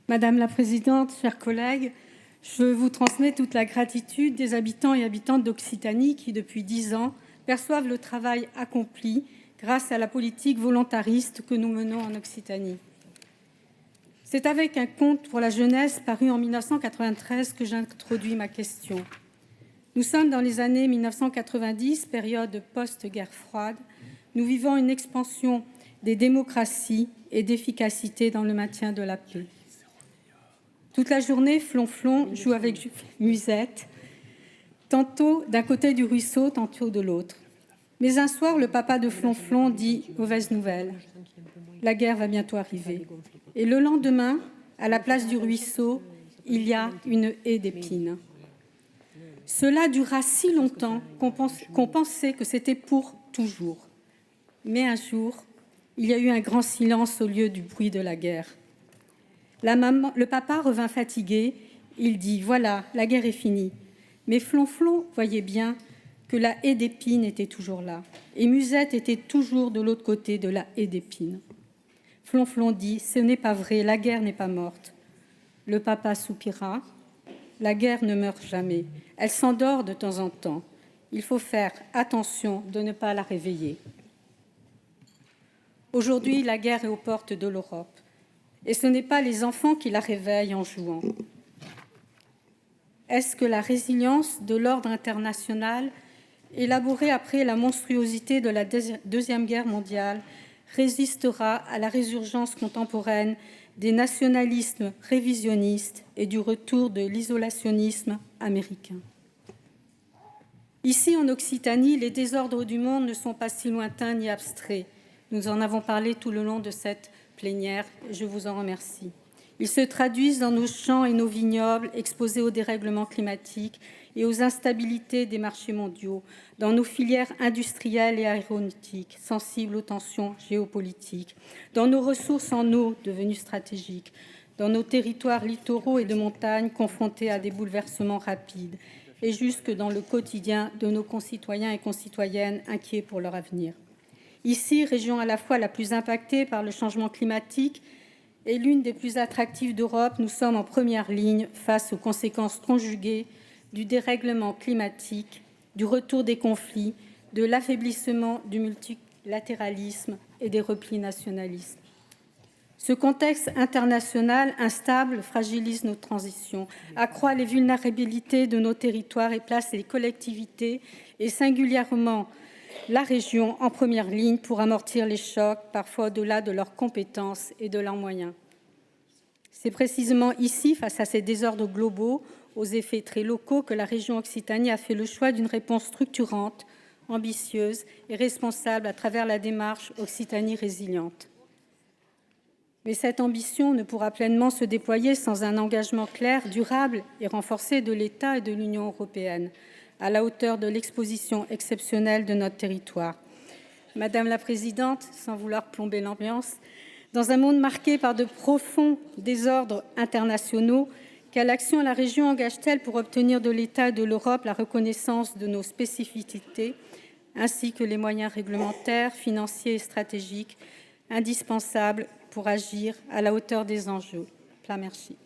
Madame la Présidente, chers collègues, je vous transmets toute la gratitude des habitants et habitantes d'Occitanie qui, depuis 10 ans, perçoivent le travail accompli grâce à la politique volontariste que nous menons en Occitanie. C'est avec un conte pour la jeunesse paru en 1993 que j'introduis ma question. Nous sommes dans les années 1990, période post-guerre froide. Nous vivons une expansion des démocraties et d'efficacité dans le maintien de la paix. Toute la journée, Flonflon joue avec Musette, tantôt d'un côté du ruisseau, tantôt de l'autre. Mais un soir, le papa de Flonflon dit « Mauvaise nouvelle, la guerre va bientôt arriver ». Et le lendemain, à la place du ruisseau, il y a une haie d'épines. Cela dura si longtemps qu'on pensait que c'était pour toujours. Mais un jour, il y a eu un grand silence au lieu du bruit de la guerre. Le papa revint fatigué. Il dit « Voilà, la guerre est finie ». Mais Flonflon voyait bien que la haie d'épines était toujours là. Et Musette était toujours de l'autre côté de la haie d'épines. Flonflon dit « Ce n'est pas vrai, la guerre n'est pas morte ». Le papa soupira. La guerre ne meurt jamais. Elle s'endort de temps en temps. Il faut faire attention de ne pas la réveiller. Aujourd'hui, la guerre est aux portes de l'Europe. Et ce n'est pas les enfants qui la réveillent en jouant. Est-ce que la résilience de l'ordre international, élaborée après la monstruosité de la Deuxième Guerre mondiale, résistera à la résurgence contemporaine des nationalismes révisionnistes et du retour de l'isolationnisme américain? Ici, en Occitanie, les désordres du monde ne sont pas si lointains ni abstraits. Nous en avons parlé tout le long de cette plénière, je vous en remercie. Ils se traduisent dans nos champs et nos vignobles exposés aux dérèglements climatiques et aux instabilités des marchés mondiaux, dans nos filières industrielles et aéronautiques, sensibles aux tensions géopolitiques, dans nos ressources en eau devenues stratégiques, dans nos territoires littoraux et de montagne confrontés à des bouleversements rapides, et jusque dans le quotidien de nos concitoyens et concitoyennes inquiets pour leur avenir. Ici, région à la fois la plus impactée par le changement climatique et l'une des plus attractives d'Europe, nous sommes en première ligne face aux conséquences conjuguées du dérèglement climatique, du retour des conflits, de l'affaiblissement du multilatéralisme et des replis nationalistes. Ce contexte international instable fragilise nos transitions, accroît les vulnérabilités de nos territoires et place les collectivités et singulièrement la région en première ligne pour amortir les chocs, parfois au-delà de leurs compétences et de leurs moyens. C'est précisément ici, face à ces désordres globaux, aux effets très locaux, que la région Occitanie a fait le choix d'une réponse structurante, ambitieuse et responsable à travers la démarche Occitanie résiliente. Mais cette ambition ne pourra pleinement se déployer sans un engagement clair, durable et renforcé de l'État et de l'Union européenne, à la hauteur de l'exposition exceptionnelle de notre territoire. Madame la Présidente, sans vouloir plomber l'ambiance, dans un monde marqué par de profonds désordres internationaux, quelle action la région engage-t-elle pour obtenir de l'État et de l'Europe la reconnaissance de nos spécificités, ainsi que les moyens réglementaires, financiers et stratégiques indispensables pour agir à la hauteur des enjeux? Merci.